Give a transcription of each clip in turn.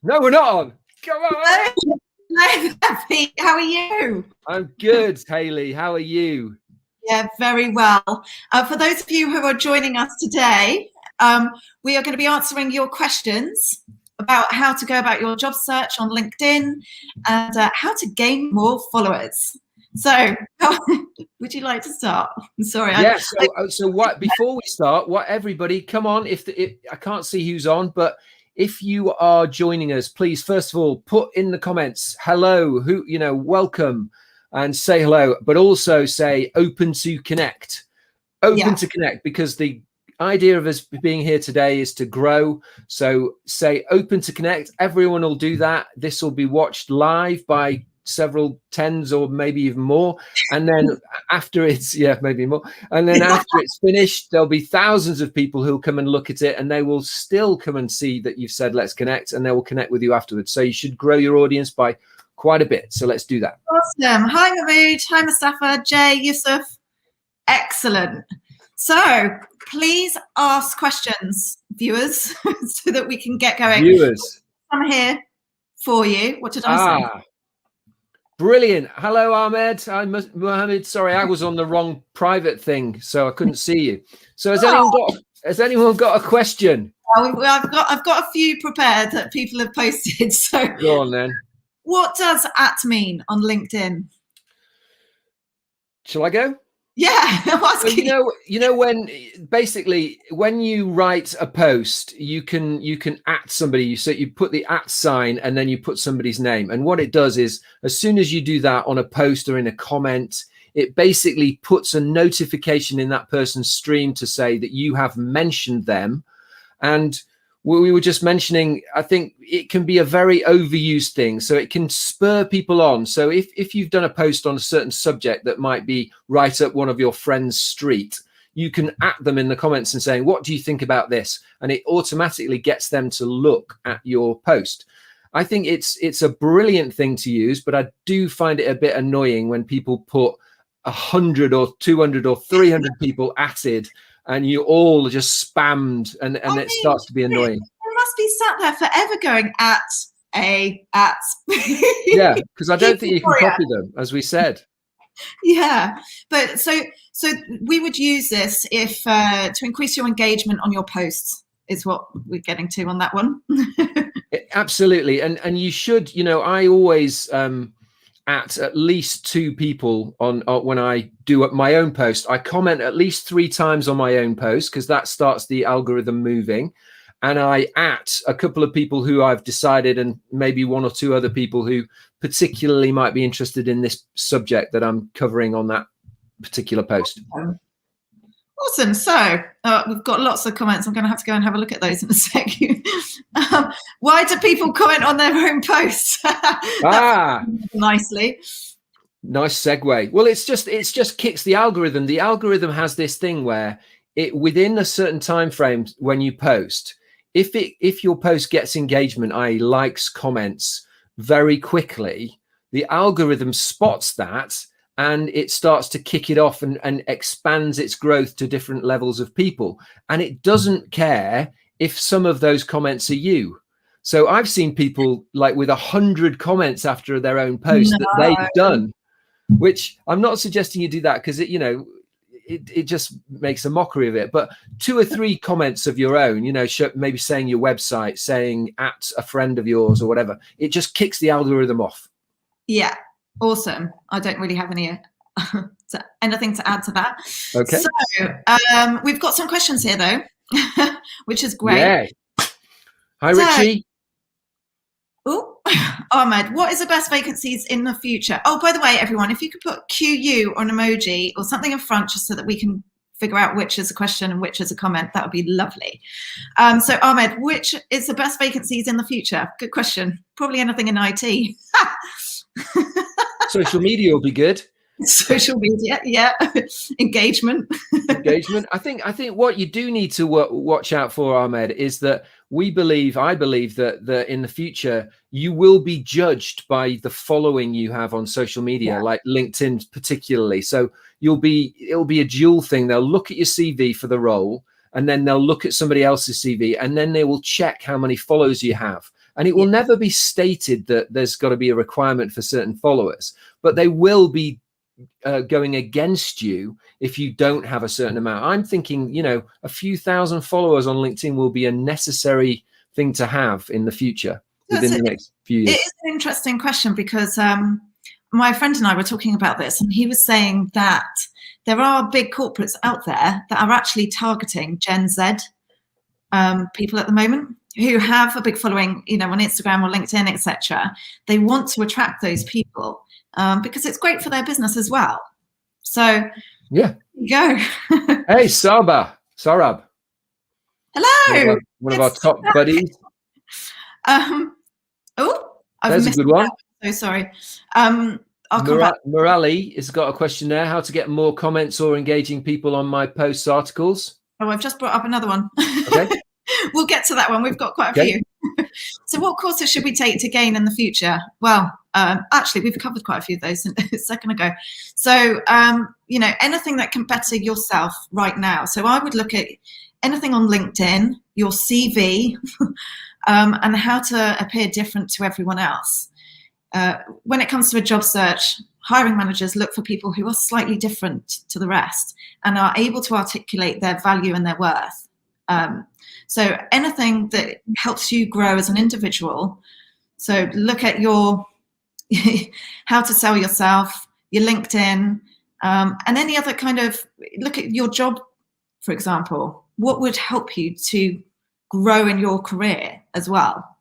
No, we're not on. Come on. Hello, Happy. How are you? I'm good, Hayley. How are you? Yeah, very well. For those of you who are joining us today, we are going to be answering your questions about how to go about your job search on LinkedIn and how to gain more followers. So, would you like to start? I'm sorry. Yes. So what? Before we start, what everybody, come on. If I can't see who's on, but if you are joining us, please first of all put in the comments hello, welcome, and say hello, but also say open to connect, to connect, because the idea of us being here today is to grow. So say open to connect. Everyone will do that. This will be watched live by several tens or maybe even more, and then after it's maybe more, and then after it's finished, there'll be thousands of people who'll come and look at it, and they will still come and see that you've said let's connect, and they will connect with you afterwards. So you should grow your audience by quite a bit. So let's do that. Awesome. Hi Mahmood, hi Mustafa, Jay, Yusuf. Excellent. So please ask questions, viewers, so that we can get going. Viewers, I'm here for you. What did I say? Brilliant. Hello, Ahmed. I'm Mohammed. Sorry, I was on the wrong private thing, so I couldn't see you. So has anyone got a question? I've got a few prepared that people have posted. So go on then. What does @ mean on LinkedIn? Shall I go? Yeah. So, when you write a post, you can @ somebody. So you put the @ sign and then you put somebody's name. And what it does is, as soon as you do that on a post or in a comment, it basically puts a notification in that person's stream to say that you have mentioned them. And we were just mentioning, I think it can be a very overused thing. So it can spur people on. So if you've done a post on a certain subject that might be right up one of your friends' street, you can @ them in the comments and saying, what do you think about this? And it automatically gets them to look at your post. I think it's a brilliant thing to use, but I do find it a bit annoying when people put 100 or 200 or 300 people @ed, and you all just spammed, and it starts to be annoying. They must be sat there forever going @ yeah, because I don't think you can copy them, as we said. Yeah, but so we would use this if to increase your engagement on your posts is what we're getting to on that one. Absolutely, and you should, I always at least 2 people on when I do my own post. I comment at least 3 times on my own post, because that starts the algorithm moving. And I @ a couple of people who I've decided, and maybe 1 or 2 other people who particularly might be interested in this subject that I'm covering on that particular post. Awesome. So we've got lots of comments. I'm going to have to go and have a look at those in a sec. Why do people comment on their own posts? Nicely. Nice segue. Well, it's just kicks the algorithm. The algorithm has this thing where it, within a certain time frame when you post, if your post gets engagement, i.e. likes, comments, very quickly, the algorithm spots that, and it starts to kick it off and expands its growth to different levels of people. And it doesn't care if some of those comments are you. So I've seen people like with 100 comments after their own post that they've done, which I'm not suggesting you do that, because it just makes a mockery of it. But 2 or 3 comments of your own, maybe saying your website, saying @ a friend of yours or whatever, it just kicks the algorithm off. Yeah. Awesome. I don't really have anything to add to that. Okay. So we've got some questions here though, which is great. Yeah. Hi, Richie. Oh, Ahmed, what is the best vacancies in the future? Oh, by the way, everyone, if you could put QU or an emoji or something in front, just so that we can figure out which is a question and which is a comment, that would be lovely. So Ahmed, which is the best vacancies in the future? Good question. Probably anything in IT. Social media will be good. Social media, yeah. Engagement. I think what you do need to watch out for, Ahmed, is that I believe that in the future you will be judged by the following you have on social media, like LinkedIn particularly. So it'll be a dual thing. They'll look at your CV for the role, and then they'll look at somebody else's CV, and then they will check how many followers you have. And it will never be stated that there's got to be a requirement for certain followers, but they will be going against you if you don't have a certain amount. I'm thinking, you know, a few thousand followers on LinkedIn will be a necessary thing to have in the future, within the next few years. It is an interesting question, because my friend and I were talking about this, and he was saying that there are big corporates out there that are actually targeting Gen Z people at the moment, who have a big following, you know, on Instagram or LinkedIn, etc. They want to attract those people because it's great for their business as well. So yeah, go. Hey, Sarab. Hello. One of our top buddies. There's a good one. So sorry. I'll come back. Morali has got a question there: how to get more comments or engaging people on my posts articles. Oh, I've just brought up another one. Okay. We'll get to that one. We've got quite a few. So what courses should we take to gain in the future? Well, actually, we've covered quite a few of those a second ago. So, you know, anything that can better yourself right now. So I would look at anything on LinkedIn, your CV, and how to appear different to everyone else. When it comes to a job search, hiring managers look for people who are slightly different to the rest and are able to articulate their value and their worth. So anything that helps you grow as an individual. So look at your how to sell yourself, your LinkedIn, and any other kind of, look at your job, for example. What would help you to grow in your career as well?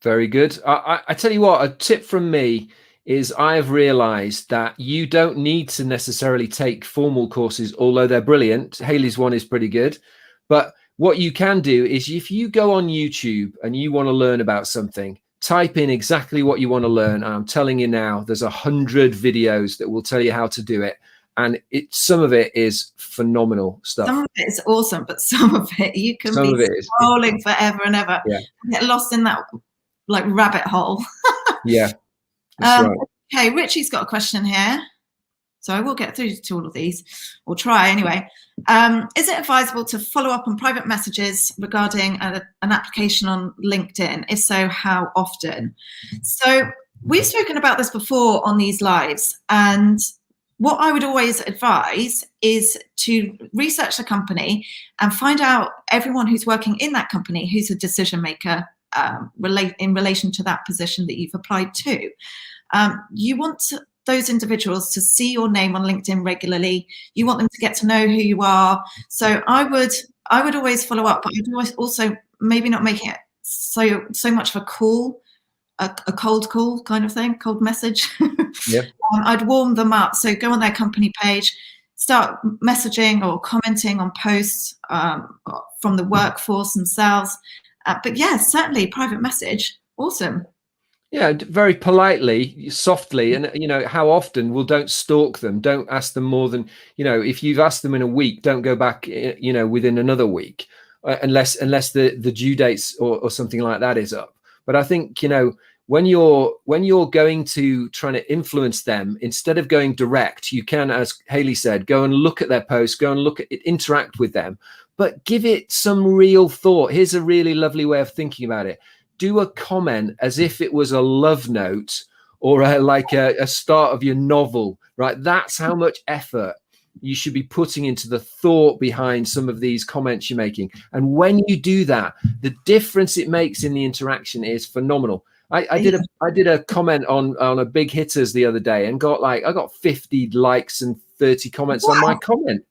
Very good. I tell you what, a tip from me is I have realized that you don't need to necessarily take formal courses, although they're brilliant. Haley's one is pretty good. But what you can do is, if you go on YouTube and you want to learn about something, type in exactly what you want to learn. And I'm telling you now, there's 100 videos that will tell you how to do it. And some of it is phenomenal stuff. Some of it is awesome, but some of it you can be scrolling forever and ever. Yeah. And get lost in that like rabbit hole. Yeah. That's right. Okay, Richie's got a question here. So I will get through to all of these, or try anyway. Is it advisable to follow up on private messages regarding an application on LinkedIn? If so, how often? So we've spoken about this before on these lives, and what I would always advise is to research the company and find out everyone who's working in that company who's a decision maker in relation to that position that you've applied to. You want those individuals to see your name on LinkedIn regularly. You want them to get to know who you are. So I would always follow up, but I'd always also maybe not making it so much of a call, a cold call kind of thing, cold message. Yeah. I'd warm them up. So go on their company page, start messaging or commenting on posts from the workforce themselves. But yeah, certainly private message. Awesome. Yeah, very politely, softly, and you know, how often? Well, don't stalk them. Don't ask them more than, you know, if you've asked them in a week, don't go back, you know, within another week, unless the due dates or something like that is up. But I think, you know, when you're going to trying to influence them, instead of going direct, you can, as Haley said, go and look at their posts, go and look at it, interact with them, but give it some real thought. Here's a really lovely way of thinking about it. Do a comment as if it was a love note or a start of your novel, right? That's how much effort you should be putting into the thought behind some of these comments you're making. And when you do that, the difference it makes in the interaction is phenomenal. I did a comment on a big hitters the other day and I got 50 likes and 30 comments on my comment.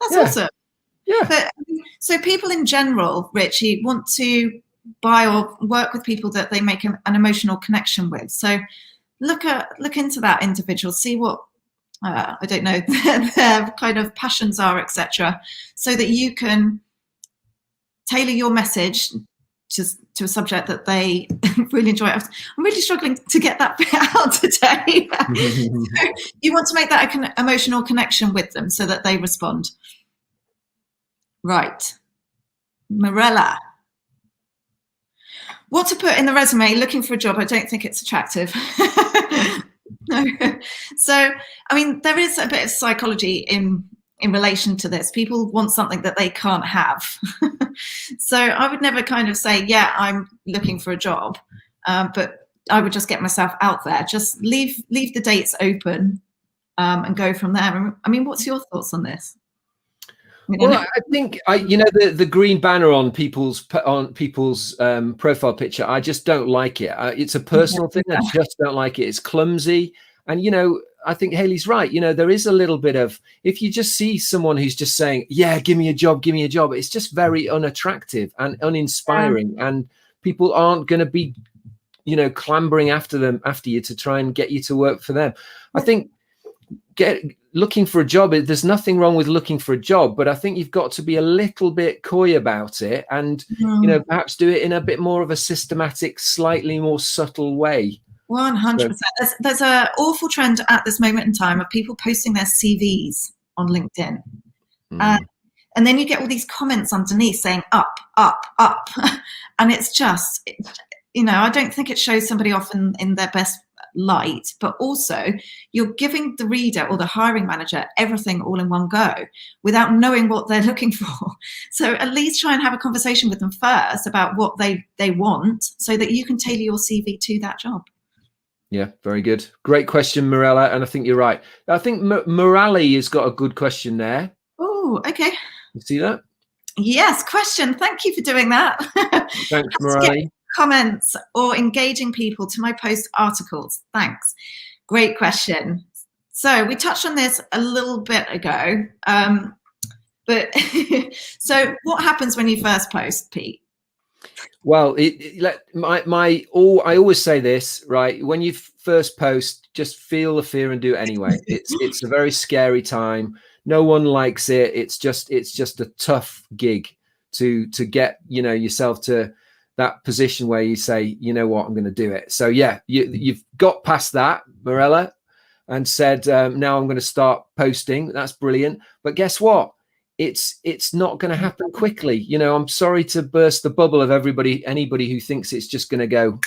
That's awesome. Yeah. But, so people in general, Richie, want to buy or work with people that they make an emotional connection with. So look into that individual, see what I don't know their kind of passions are, etc., so that you can tailor your message to a subject that they really enjoy. I'm really struggling to get that bit out today. So you want to make that emotional connection with them so that they respond. Right, Morella. What to put in the resume? Looking for a job. I don't think it's attractive. No. So, I mean, there is a bit of psychology in in relation to this. People want something that they can't have. So I would never kind of say, yeah, I'm looking for a job, but I would just get myself out there, just leave the dates open, and go from there. I mean, what's your thoughts on this? Well, I think the green banner on people's profile picture, I just don't like it. It's a personal thing. I just don't like it. It's clumsy. And, I think Hayley's right. There is a little bit of, if you just see someone who's just saying, yeah, give me a job, it's just very unattractive and uninspiring. And people aren't going to be, clambering after you to try and get you to work for them. I think looking for a job, there's nothing wrong with looking for a job, but I think you've got to be a little bit coy about it and, perhaps do it in a bit more of a systematic, slightly more subtle way. 100%. There's an awful trend at this moment in time of people posting their CVs on LinkedIn. And then you get all these comments underneath saying up, up, up. And it's just, I don't think it shows somebody off in their best light, but also you're giving the reader or the hiring manager everything all in one go without knowing what they're looking for. So at least try and have a conversation with them first about what they want so that you can tailor your CV to that job. Yeah, very good. Great question, Morella. And I think you're right. I think Morali has got a good question there. Oh, okay. You see that? Yes, question. Thank you for doing that. Thanks, Morali. Comments or engaging people to my post articles. Thanks. Great question. So we touched on this a little bit ago. But so what happens when you first post, Pete? Well, I always say this, right? When you first post, just feel the fear and do it anyway. It's a very scary time. No one likes it. It's just a tough gig to get yourself to that position where you say, you know what, I'm going to do it. So yeah, you've got past that, Morella, and said, now I'm going to start posting. That's brilliant. But guess what? It's not going to happen quickly. I'm sorry to burst the bubble of anybody who thinks it's just going to go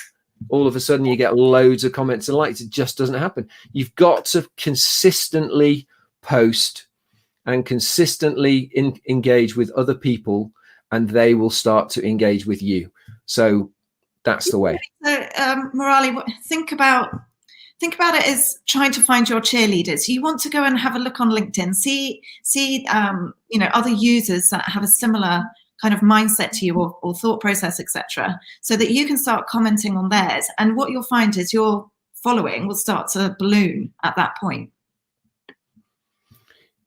all of a sudden you get loads of comments and likes. It just doesn't happen. You've got to consistently post and consistently engage with other people, and they will start to engage with you. So that's the way. So, Morali, think about it as trying to find your cheerleaders. You want to go and have a look on LinkedIn, see other users that have a similar kind of mindset to you or thought process, etc., so that you can start commenting on theirs. And what you'll find is your following will start to balloon at that point.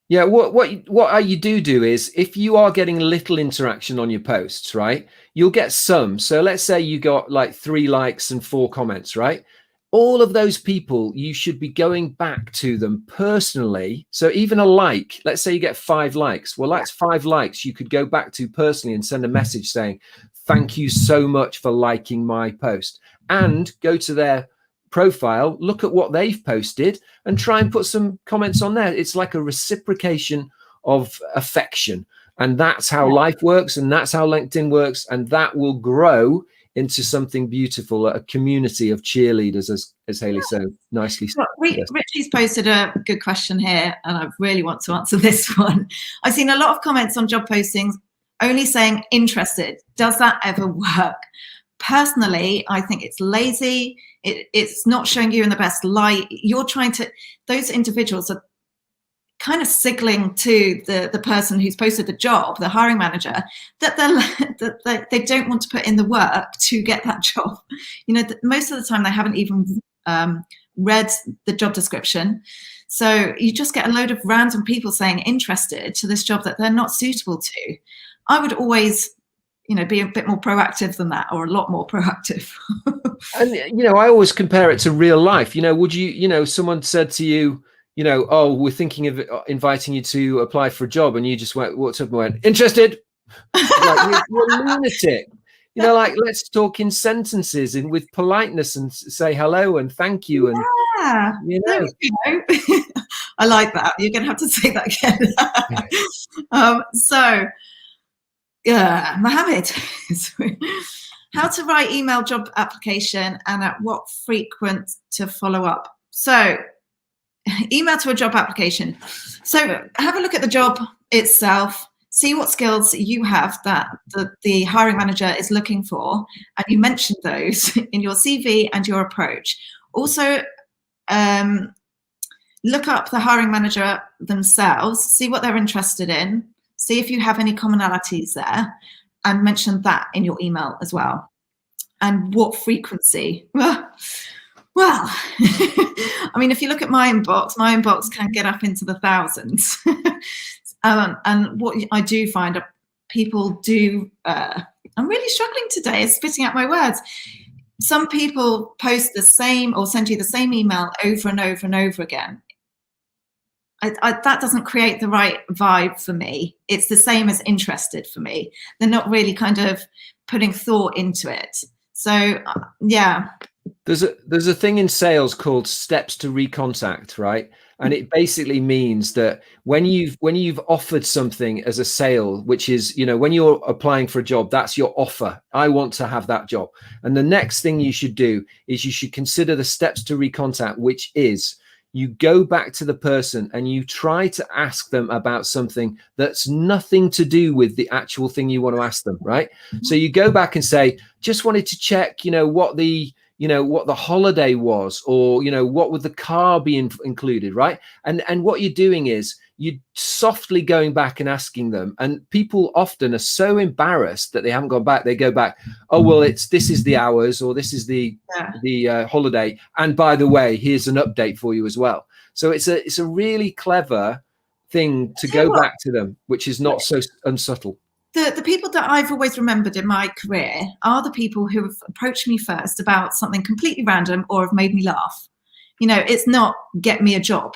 Yeah, what you do is, if you are getting little interaction on your posts, right, you'll get some. So let's say you got like 3 likes and 4 comments, right? All of those people, you should be going back to them personally. So even a like, let's say you get 5 likes. Well, that's 5 likes you could go back to personally and send a message saying, thank you so much for liking my post, and go to their profile, look at what they've posted and try and put some comments on there. It's like a reciprocation of affection. And that's how life works. And that's how LinkedIn works. And that will grow into something beautiful, a community of cheerleaders, as Hayley so nicely said. Richie's posted a good question here, and I really want to answer this one. I've seen a lot of comments on job postings only saying interested. Does that ever work? Personally, I think it's lazy. It's not showing you in the best light. Those individuals are kind of signaling to the person who's posted the job, the hiring manager, that they don't want to put in the work to get that job. Most of the time they haven't even read the job description. So you just get a load of random people saying interested to this job that they're not suitable to. I would always be a bit more proactive than that, or a lot more proactive. And, I always compare it to real life. Would you, someone said to you, oh, we're thinking of inviting you to apply for a job, and you just walked up and went, interested? Like, you're a lunatic. Let's talk in sentences and with politeness and say hello and thank you. And I like that. You're going to have to say that again. Mohammed, how to write email job application and at what frequent to follow up. So email to a job application. So have a look at the job itself, see what skills you have that the hiring manager is looking for, and you mention those in your CV and your approach. Also, look up the hiring manager themselves, see what they're interested in, see if you have any commonalities there, and mention that in your email as well. And what frequency? Well, I mean, if you look at my inbox can get up into the thousands. And what I do find people do, I'm really struggling today, spitting out my words. Some people post the same or send you the same email over and over and over again. That doesn't create the right vibe for me. It's the same as interested for me. They're not really kind of putting thought into it. So, yeah. There's a thing in sales called steps to recontact, right? And it basically means that when you've offered something as a sale, which is, when you're applying for a job, that's your offer. I want to have that job. And the next thing you should do is you should consider the steps to recontact, which is you go back to the person and you try to ask them about something that's nothing to do with the actual thing you want to ask them, right? So you go back and say, just wanted to check, what the holiday was, or, what would the car be included, right? And what you're doing is you're softly going back and asking them. And people often are so embarrassed that they haven't gone back. They go back, oh, well, this is the hours, or this is the holiday. And by the way, here's an update for you as well. So it's a really clever thing to go back to them, which is not so unsubtle. The people that I've always remembered in my career are the people who have approached me first about something completely random or have made me laugh. It's not get me a job.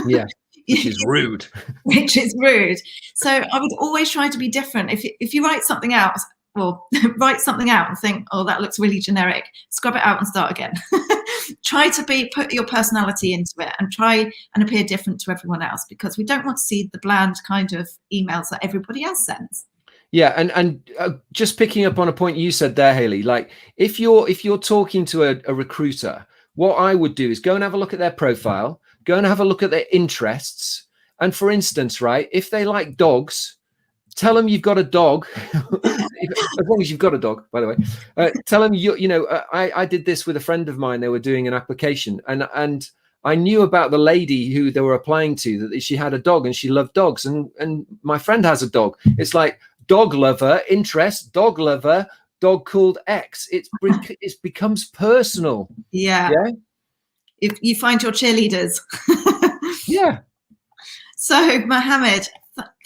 Yeah, which is rude. Which is rude. So I would always try to be different. If you write something out, write something out and think, oh, that looks really generic, scrub it out and start again. Try to put your personality into it and try and appear different to everyone else, because we don't want to see the bland kind of emails that everybody else sends. Yeah, and just picking up on a point you said there, Hayley, like if you're talking to a recruiter, what I would do is go and have a look at their profile, go and have a look at their interests. And for instance, right, if they like dogs, tell them you've got a dog. As long as you've got a dog, by the way. Tell them I did this with a friend of mine. They were doing an application, and I knew about the lady who they were applying to, that she had a dog and she loved dogs, and my friend has a dog. It's like dog lover, interest, dog lover, dog called X. It becomes personal. Yeah. If you find your cheerleaders. Yeah. So, Mohammed,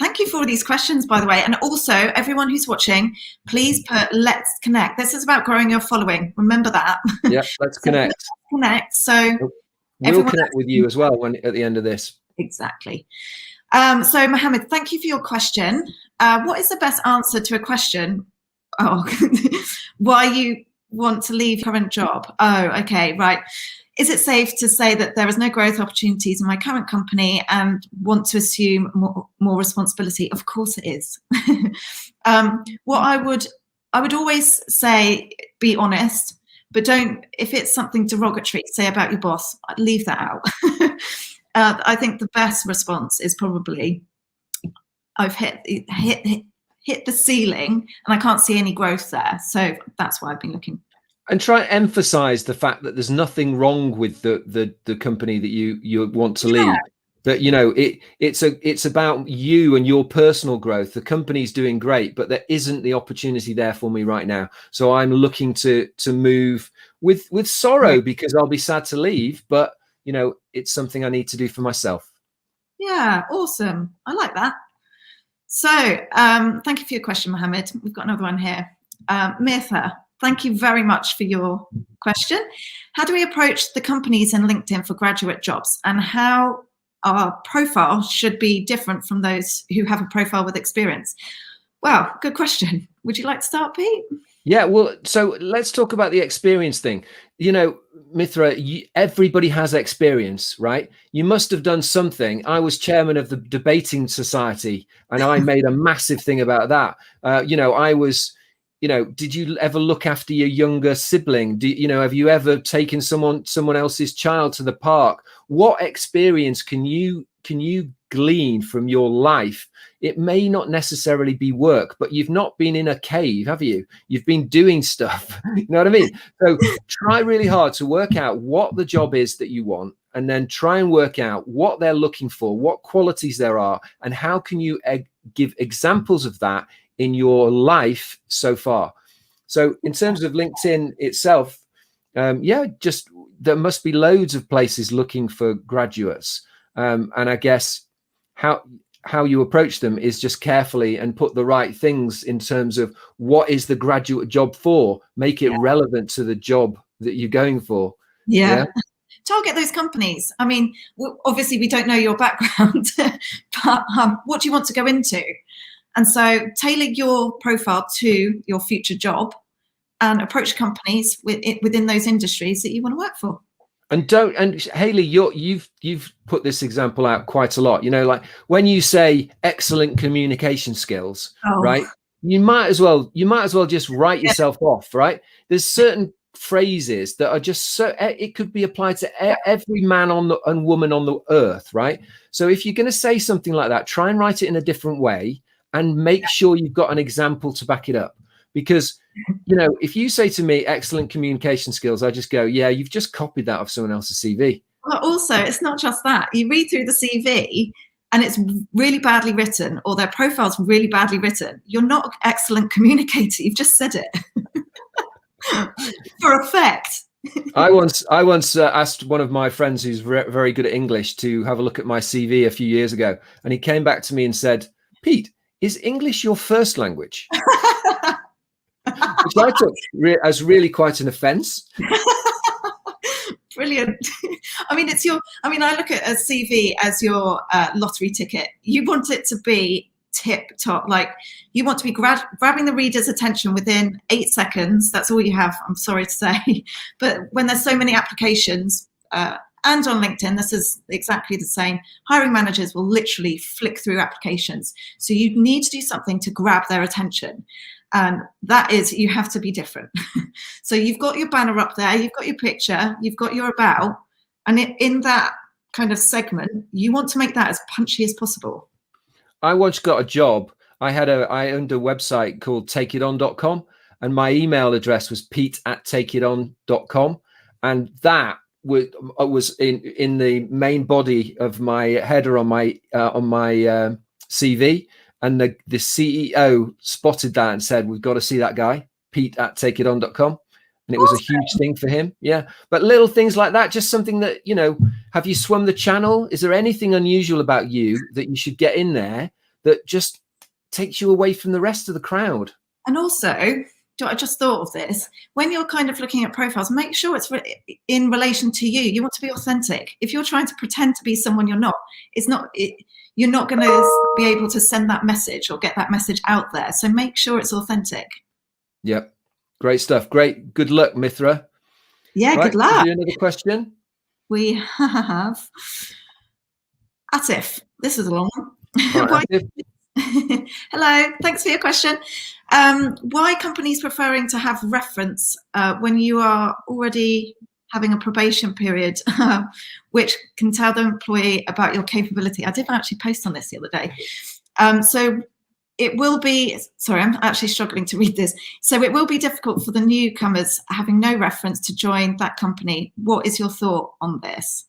thank you for all these questions, by the way. And also, everyone who's watching, please put let's connect. This is about growing your following. Remember that. Yeah, let's connect. Connect. So we'll connect with you as well at the end of this. Exactly. So, Mohammed, thank you for your question. What is the best answer to a question? Oh, why you want to leave your current job? Oh, okay, right. Is it safe to say that there is no growth opportunities in my current company and want to assume more responsibility? Of course it is. What I would always say, be honest, but don't, if it's something derogatory, say about your boss, leave that out. I think the best response is probably, I've hit the ceiling and I can't see any growth there. So that's why I've been looking. And try and emphasize the fact that there's nothing wrong with the company that you want to leave. That it's about you and your personal growth. The company's doing great, but there isn't the opportunity there for me right now. So I'm looking to move with sorrow, because I'll be sad to leave, but it's something I need to do for myself. Yeah, awesome. I like that. So thank you for your question, Mohammed. We've got another one here. Mirtha, thank you very much for your question. How do we approach the companies in LinkedIn for graduate jobs, and how our profile should be different from those who have a profile with experience? Well, good question. Would you like to start, Pete? Yeah, well, so let's talk about the experience thing. Mithra, everybody has experience, right? You must have done something. I was chairman of the debating society, and I made a massive thing about that. I was did you ever look after your younger sibling? Have you ever taken someone else's child to the park? What experience can you glean from your life? It may not necessarily be work, but you've not been in a cave, have you? You've been doing stuff. You know what I mean? So try really hard to work out what the job is that you want, and then try and work out what they're looking for, what qualities there are, and how can you give examples of that in your life so far. So in terms of LinkedIn itself, just there must be loads of places looking for graduates. And I guess how you approach them is just carefully and put the right things in terms of what is the graduate job for, make it relevant to the job that you're going for. Yeah. Target those companies. I mean, obviously we don't know your background, but what do you want to go into? And so tailor your profile to your future job and approach companies within those industries that you want to work for. And Hayley, you've put this example out quite a lot. Like when you say excellent communication skills, right? You might as well just write yourself off, right? There's certain phrases that are just so, it could be applied to every man and woman on the earth, right? So if you're going to say something like that, try and write it in a different way and make sure you've got an example to back it up. Because, if you say to me, excellent communication skills, I just go, yeah, you've just copied that off someone else's CV. Well, also, it's not just that. You read through the CV and it's really badly written, or their profile's really badly written. You're not an excellent communicator. You've just said it. For effect. I once asked one of my friends who's very good at English to have a look at my CV a few years ago. And he came back to me and said, Pete, is English your first language? Which I took as really quite an offence. Brilliant. I mean, I look at a CV as your lottery ticket. You want it to be tip top. Like, you want to be grabbing the reader's attention within 8 seconds. That's all you have, I'm sorry to say. But when there's so many applications, and on LinkedIn, this is exactly the same. Hiring managers will literally flick through applications. So you need to do something to grab their attention. And that is, you have to be different. So you've got your banner up there, you've got your picture, you've got your about, and in that kind of segment, you want to make that as punchy as possible. I once got a job. I owned a website called takeiton.com, and my email address was pete@takeiton.com. And that was in the main body of my header on my CV. And the CEO spotted that and said, we've got to see that guy, pete@takeiton.com. And it was a huge thing for him. Yeah. But little things like that, just something that, have you swum the channel? Is there anything unusual about you that you should get in there that just takes you away from the rest of the crowd? And also, I just thought of this. When you're kind of looking at profiles, make sure it's in relation to you. You want to be authentic. If you're trying to pretend to be someone you're not, you're not going to be able to send that message or get that message out there. So make sure it's authentic. Yep. Great stuff. Great. Good luck, Mithra. Yeah, right, good luck. Another question? We have Atif. This is a long one. Right, hello, thanks for your question. Why companies preferring to have reference when you are already having a probation period, which can tell the employee about your capability? I did actually post on this the other day. So it will be, sorry, I'm actually struggling to read this. So it will be difficult for the newcomers having no reference to join that company. What is your thought on this?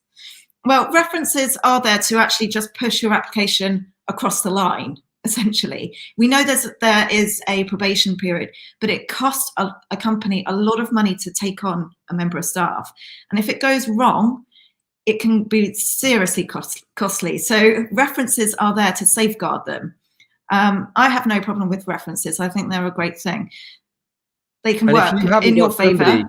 Well, references are there to actually just push your application across the line, essentially. We know there is a probation period, but it costs a company a lot of money to take on a member of staff. And if it goes wrong, it can be seriously costly. So references are there to safeguard them. I have no problem with references. I think they're a great thing. They can work in your favor.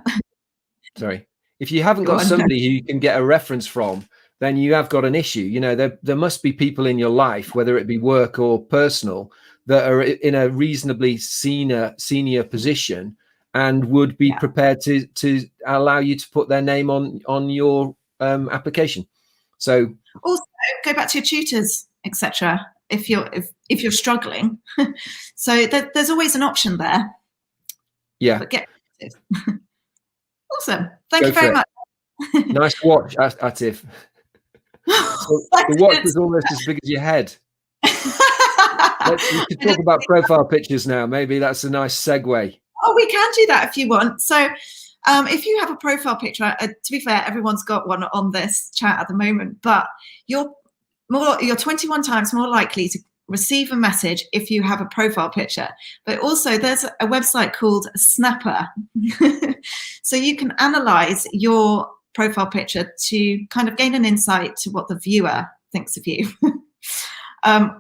Sorry. If you haven't got somebody who you can get a reference from, then you have got an issue. There must be people in your life, whether it be work or personal, that are in a reasonably senior position and would be prepared to allow you to put their name on your application. So also go back to your tutors, etc. If you're struggling. So there's always an option there. Yeah. But get creative. Awesome. Thank Go you very for it. much. Nice watch, Atif. So the watch is almost as big as your head. We could talk about profile pictures now. Maybe that's a nice segue. Oh, we can do that if you want. So if you have a profile picture, to be fair, everyone's got one on this chat at the moment, but you're 21 times more likely to receive a message if you have a profile picture. But also there's a website called Snapper. So you can analyze your profile picture to kind of gain an insight to what the viewer thinks of you.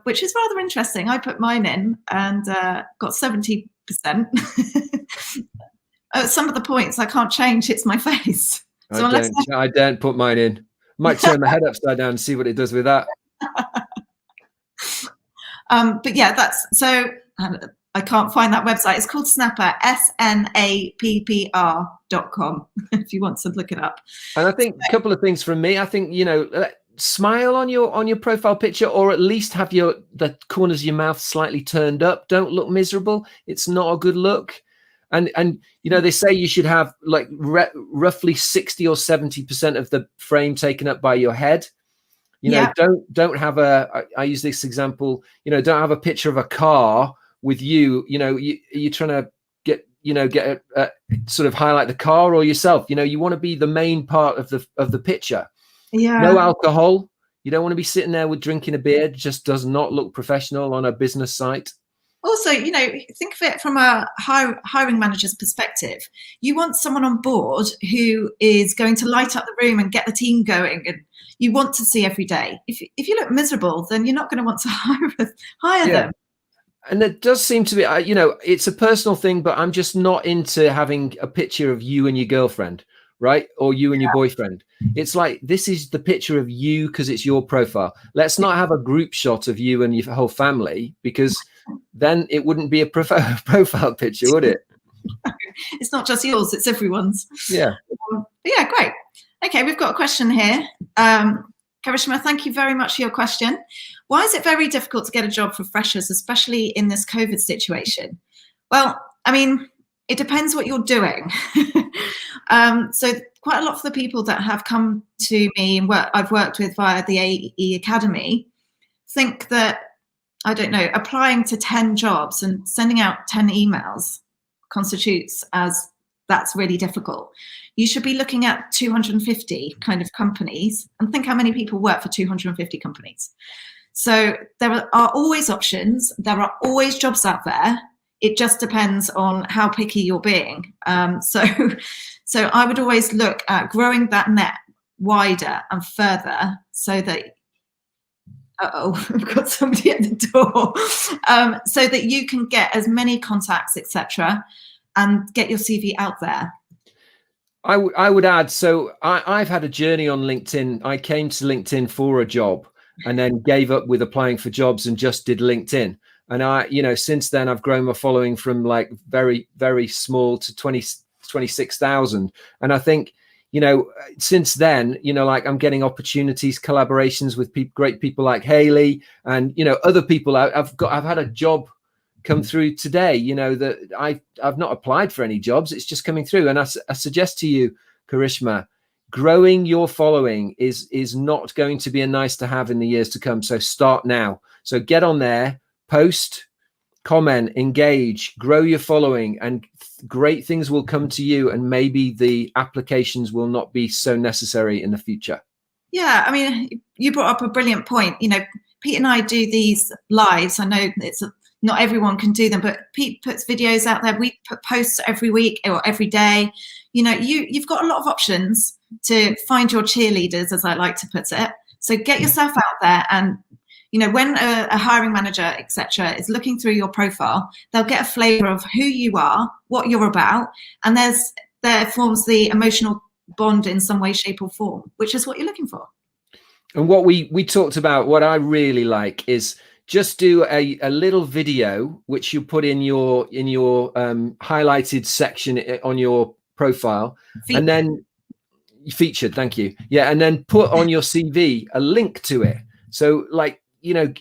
Which is rather interesting. I put mine in and got 70%. Some of the points I can't change. It's my face. So I don't put mine in. Might turn my head upside down and see what it does with that. But yeah, that's so. I can't find that website. It's called Snapper, SNAPPR.com. If you want to look it up. And I think a couple of things from me. I think, you know, smile on your profile picture, or at least have the corners of your mouth slightly turned up. Don't look miserable. It's not a good look. And you know, they say you should have like roughly 60 or 70% of the frame taken up by your head. You know, don't have I use this example, you know, don't have a picture of a car with you, you know, you're trying to get sort of highlight the car or yourself. You know, you want to be the main part of the picture. Yeah. No alcohol. You don't want to be sitting there with drinking a beer. It just does not look professional on a business site. Also, you know, think of it from a hiring manager's perspective. You want someone on board who is going to light up the room and get the team going, and you want to see every day. If you look miserable, then you're not going to want to hire them. And it does seem to be, you know, it's a personal thing, but I'm just not into having a picture of you and your girlfriend, right? Or you and your boyfriend. It's like, this is the picture of you because it's your profile. Let's not have a group shot of you and your whole family, because then it wouldn't be a profile picture, would it? It's not just yours, it's everyone's. Yeah. Yeah, great. Okay, we've got a question here. Karishma, thank you very much for your question. Why is it very difficult to get a job for freshers, especially in this COVID situation? Well, I mean, it depends what you're doing. So quite a lot of the people that have come to me and I've worked with via the AE Academy think that, I don't know, applying to 10 jobs and sending out 10 emails constitutes as that's really difficult. You should be looking at 250 kind of companies and think how many people work for 250 companies. So there are always options. There are always jobs out there. It just depends on how picky you're being. So I would always look at growing that net wider and further so that, we've got somebody at the door, so that you can get as many contacts, etc., and get your CV out there. I would add, so I've had a journey on LinkedIn. I came to LinkedIn for a job and then gave up with applying for jobs and just did LinkedIn. And you know, since then I've grown my following from like very, very small to 26,000. And I think, you know, since then, you know, like I'm getting opportunities, collaborations with great people like Haley and, you know, other people. I've had a job come through today, you know, that I've not applied for any jobs. It's just coming through. And I suggest to you, Karishma, growing your following is not going to be a nice to have in the years to come. So start now. So get on there, post, comment, engage, grow your following, and great things will come to you. And maybe the applications will not be so necessary in the future. Yeah, I mean, you brought up a brilliant point. You know, Pete and I do these lives. I know not everyone can do them, but Pete puts videos out there. We put posts every week or every day. You know, you've got a lot of options to find your cheerleaders, as I like to put it. So get yourself out there, and you know, when a hiring manager, etc., is looking through your profile, they'll get a flavour of who you are, what you're about, and there forms the emotional bond in some way, shape, or form, which is what you're looking for. And what we talked about, what I really like is just do a little video which you put in your highlighted section on your profile, and then featured. Thank you. Yeah, and then put on your CV a link to it. So like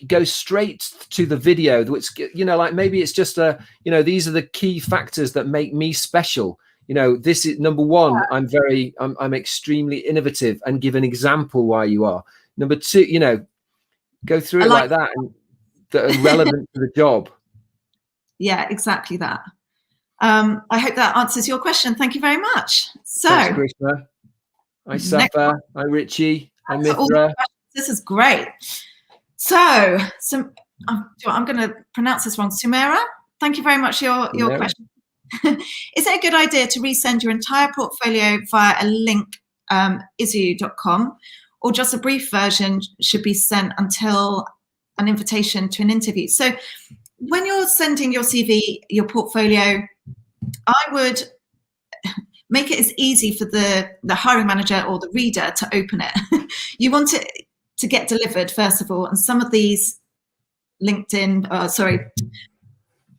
go straight to the video, which, like maybe it's just these are the key factors that make me special. This is number one. I'm extremely innovative, and give an example why you are. Number two, go through it like that, and that are relevant to the job. Yeah, exactly that. I hope that answers your question. Thank you very much. So, thanks, Krishna. Hi, Safa. Hi, Richie. Hi, Mithra. This is great. So, I'm going to pronounce this wrong. Sumera, thank you very much for your question. Is it a good idea to resend your entire portfolio via a link, izu.com, or just a brief version should be sent until an invitation to an interview? So when you're sending your CV, your portfolio, I would make it as easy for the hiring manager or the reader to open it. You want it to get delivered, first of all, and some of these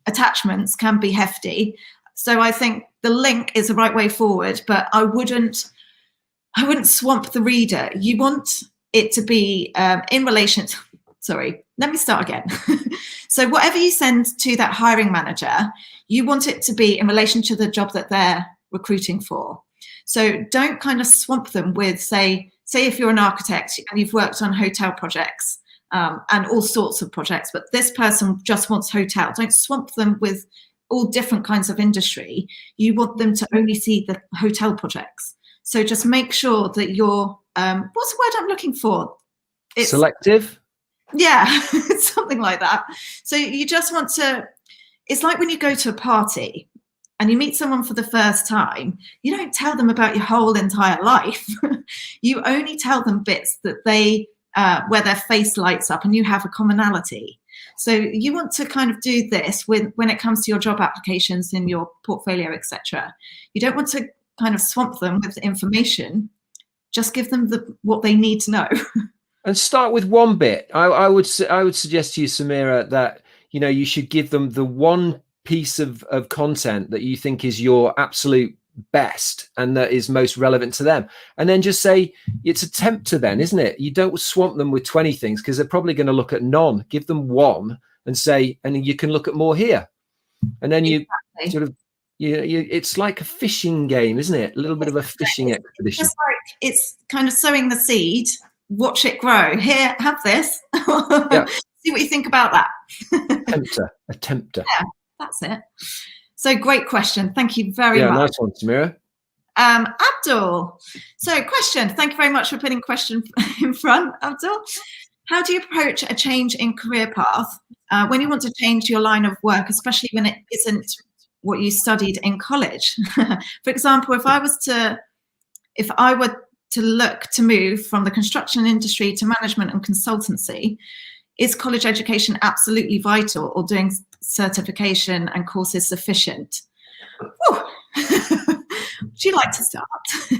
attachments can be hefty. So I think the link is the right way forward, but I wouldn't swamp the reader. You want it to be in relation to, let me start again. So whatever you send to that hiring manager, you want it to be in relation to the job that they're recruiting for. So don't kind of swamp them with, say if you're an architect and you've worked on hotel projects and all sorts of projects, but this person just wants hotel. Don't swamp them with all different kinds of industry. You want them to only see the hotel projects. So just make sure that you're, what's the word I'm looking for? It's selective. Yeah, something like that. So you just want to, it's like when you go to a party and you meet someone for the first time, you don't tell them about your whole entire life. You only tell them bits that where their face lights up and you have a commonality. So you want to kind of do this when it comes to your job applications in your portfolio, etc. You don't want to kind of swamp them with information. Just give them what they need to know. And start with one bit. I would suggest to you, Samira, that you should give them the one piece of content that you think is your absolute best and that is most relevant to them, and then just say it's a tempter then, isn't it? You don't swamp them with 20 things because they're probably going to look at none. Give them one and say, and you can look at more here, and then you sort of it's like a fishing game, isn't it? A little bit of a fishing expedition. Just like it's kind of sowing the seed, watch it grow. Here, have this. Yeah. See what you think about that. A tempter. Yeah, that's it. So great question. Thank you very much. Yeah, nice one, Samira. Abdul. So question. Thank you very much for putting question in front, Abdul. How do you approach a change in career path when you want to change your line of work, especially when it isn't what you studied in college? For example, if I were to look to move from the construction industry to management and consultancy, is college education absolutely vital, or doing certification and courses sufficient? Would you like to start?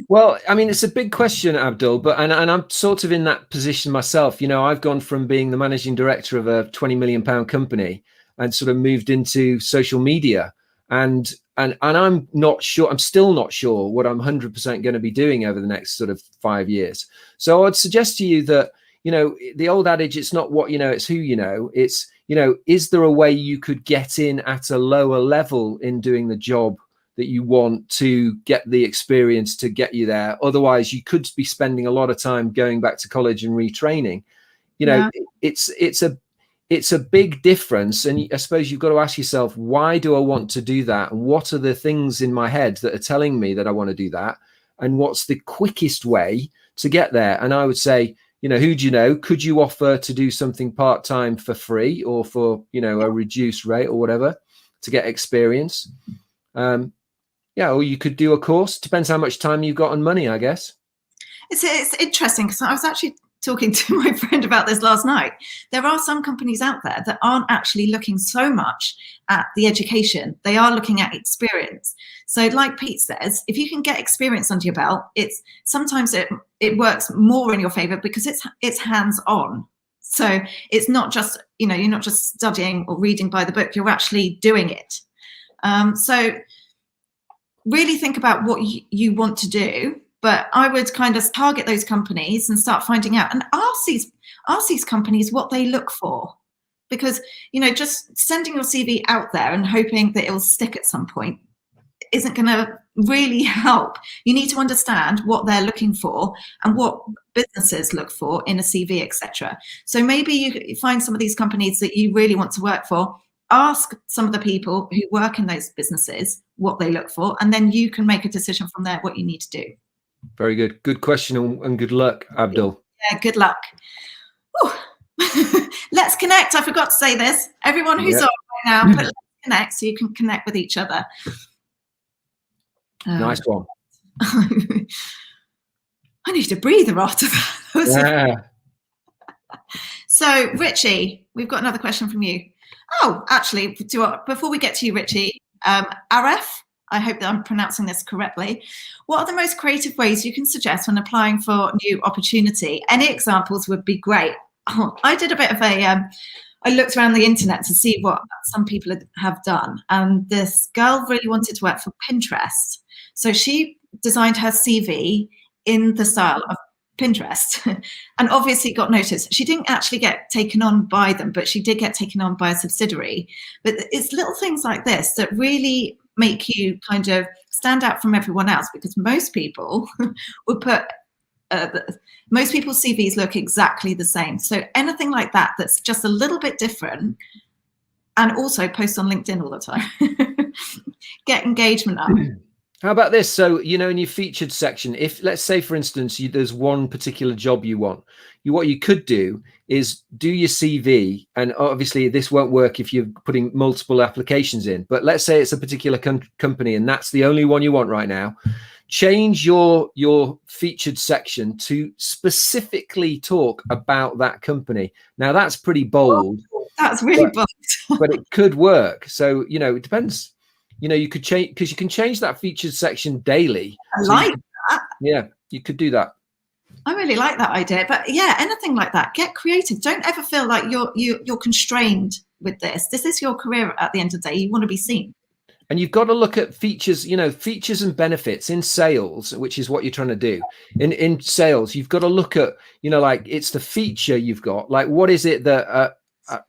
Well, I mean, it's a big question, Abdul, but and I'm sort of in that position myself. I've gone from being the managing director of a £20 million company and sort of moved into social media. And I'm not sure, I'm still not sure what I'm 100% going to be doing over the next sort of 5 years. So I'd suggest to you that, the old adage, it's not what you know, it's who you know. It's, is there a way you could get in at a lower level in doing the job that you want to get the experience to get you there? Otherwise, you could be spending a lot of time going back to college and retraining. It's a big difference. And I suppose you've got to ask yourself, why do I want to do that? And what are the things in my head that are telling me that I want to do that? And what's the quickest way to get there? And I would say, who do you know? Could you offer to do something part-time for free or for, a reduced rate or whatever to get experience? Or you could do a course. Depends how much time you've got and money, I guess. It's interesting because I was actually talking to my friend about this last night. There are some companies out there that aren't actually looking so much at the education. They are looking at experience. So like Pete says, if you can get experience under your belt, sometimes it works more in your favor because it's hands-on. So it's not just, you're not just studying or reading by the book, you're actually doing it. So really think about what you want to do. But I would kind of target those companies and start finding out and ask these companies what they look for. Because, just sending your CV out there and hoping that it will stick at some point isn't going to really help. You need to understand what they're looking for and what businesses look for in a CV, etc. So maybe you find some of these companies that you really want to work for, ask some of the people who work in those businesses what they look for, and then you can make a decision from there what you need to do. Very good. Good question, and good luck, Abdul. Yeah, good luck. Let's connect. I forgot to say this. Everyone who's on right now, put let's connect so you can connect with each other. Nice one. I need a breather after that. So, Richie, we've got another question from you. Oh, actually, before we get to you, Richie, Aref, I hope that I'm pronouncing this correctly. What are the most creative ways you can suggest when applying for new opportunity? Any examples would be great. I did a bit of I looked around the internet to see what some people have done. And this girl really wanted to work for Pinterest. So she designed her CV in the style of Pinterest and obviously got noticed. She didn't actually get taken on by them, but she did get taken on by a subsidiary. But it's little things like this that really make you kind of stand out from everyone else, because most people would put most people's CVs look exactly the same. So anything like that that's just a little bit different, and also post on LinkedIn all the time. Get engagement up. How about this? So, in your featured section, if let's say, for instance, there's one particular job you want, what you could do is do your CV. And obviously this won't work if you're putting multiple applications in, but let's say it's a particular company and that's the only one you want right now. Change your featured section to specifically talk about that company. Now that's pretty bold. That's really bold. But it could work. So, it depends. You could change, because you can change that featured section daily. I like that. Yeah, you could do that. I really like that idea. But yeah, anything like that, get creative. Don't ever feel like you're constrained with this. This is your career at the end of the day. You want to be seen. And you've got to look at features, features and benefits in sales, which is what you're trying to do. In sales, you've got to look at, like it's the feature you've got. Like, what is it that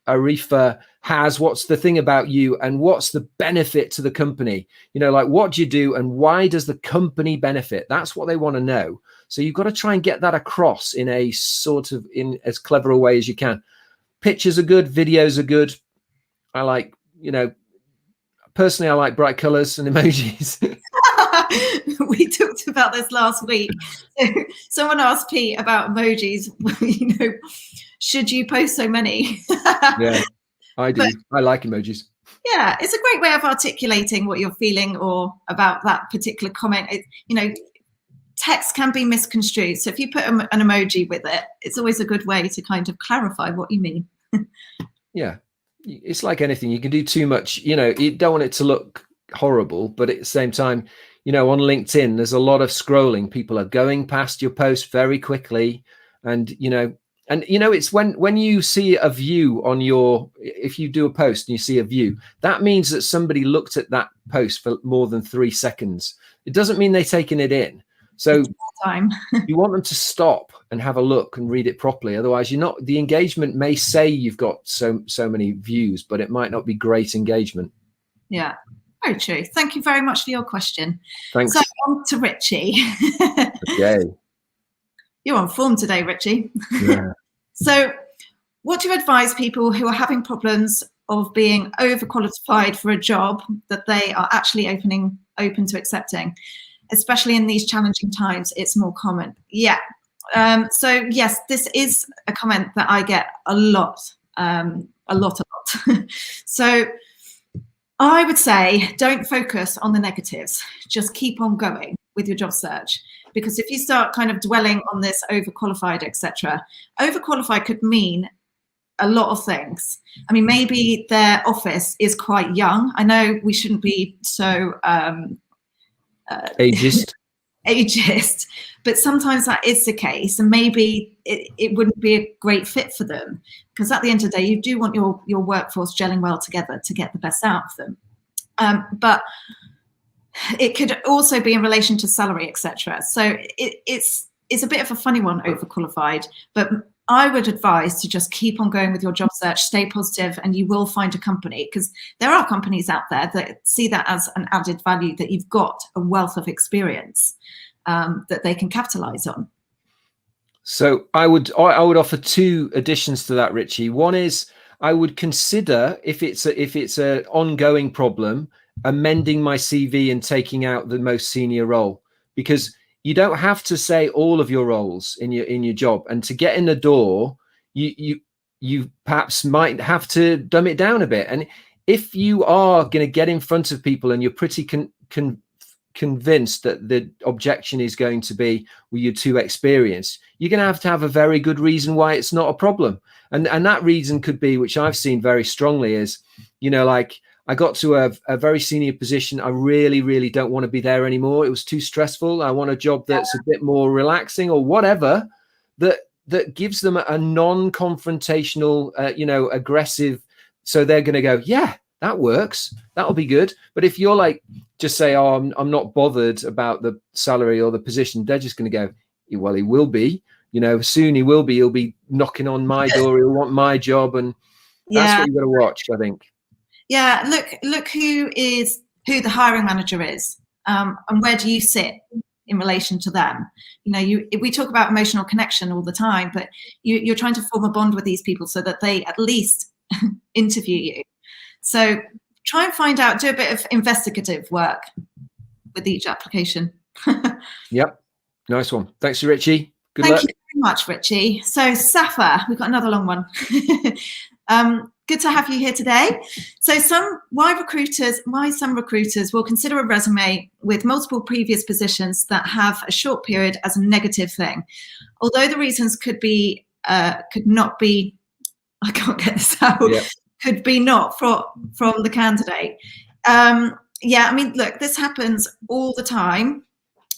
Arifa has? What's the thing about you, and what's the benefit to the company? Like, what do you do and why does the company benefit? That's what they want to know. So you've got to try and get that across in a sort of in as clever a way as you can. Pictures are good, videos are good. I like, personally, I like bright colors and emojis. We talked about this last week. Someone asked Pete about emojis. Should you post so many? Yeah, I do. I like emojis. Yeah, it's a great way of articulating what you're feeling or about that particular comment. Text can be misconstrued. So if you put an emoji with it, it's always a good way to kind of clarify what you mean. Yeah, it's like anything. You can do too much. You don't want it to look horrible, but at the same time, on LinkedIn, there's a lot of scrolling. People are going past your post very quickly. And, it's when you see a view on if you do a post and you see a view, that means that somebody looked at that post for more than 3 seconds. It doesn't mean they've taken it in. So you want them to stop and have a look and read it properly. Otherwise, the engagement may say you've got so many views, but it might not be great engagement. Yeah, very true. Thank you very much for your question. Thanks. So on to Richie. Okay. You're on form today, Richie. Yeah. So what do you advise people who are having problems of being overqualified for a job that they are actually open to accepting? Especially in these challenging times, it's more common. Yeah. So yes, this is a comment that I get a lot. So I would say don't focus on the negatives. Just keep on going with your job search. Because if you start kind of dwelling on this overqualified, etc., overqualified could mean a lot of things. I mean, maybe their office is quite young. I know we shouldn't be so ageist, but sometimes that is the case, and maybe it wouldn't be a great fit for them, because at the end of the day, you do want your workforce gelling well together to get the best out of them. But it could also be in relation to salary, etc. So it's a bit of a funny one, overqualified, but I would advise to just keep on going with your job search, stay positive, and you will find a company, because there are companies out there that see that as an added value, that you've got a wealth of experience that they can capitalize on. So I would offer two additions to that, Richie. One is, I would consider, if it's an ongoing problem, amending my CV and taking out the most senior role, because you don't have to say all of your roles in your job, and to get in the door, you perhaps might have to dumb it down a bit. And if you are going to get in front of people and you're pretty convinced that the objection is going to be, well, you're too experienced, you're going to have a very good reason why it's not a problem. And that reason could be, which I've seen very strongly, is, like, I got to a very senior position. I really, really don't want to be there anymore. It was too stressful. I want a job that's a bit more relaxing, or whatever, that gives them a non-confrontational, aggressive. So they're going to go, yeah, that works. That'll be good. But if you're like, just say, oh, I'm not bothered about the salary or the position, they're just going to go, well, he will be. Soon he will be. He'll be knocking on my door. He'll want my job, and that's what you've got to watch, I think. Yeah, look who the hiring manager is, and where do you sit in relation to them? We talk about emotional connection all the time, but you're trying to form a bond with these people so that they at least interview you. So try and do a bit of investigative work with each application. Yep, nice one. Thanks, Richie. Good luck. Thank you very much, Richie. So Safa, we've got another long one. Good to have you here today. So why some recruiters will consider a resume with multiple previous positions that have a short period as a negative thing, although the reasons could not be, I can't get this out, could be not from the candidate. Look, this happens all the time.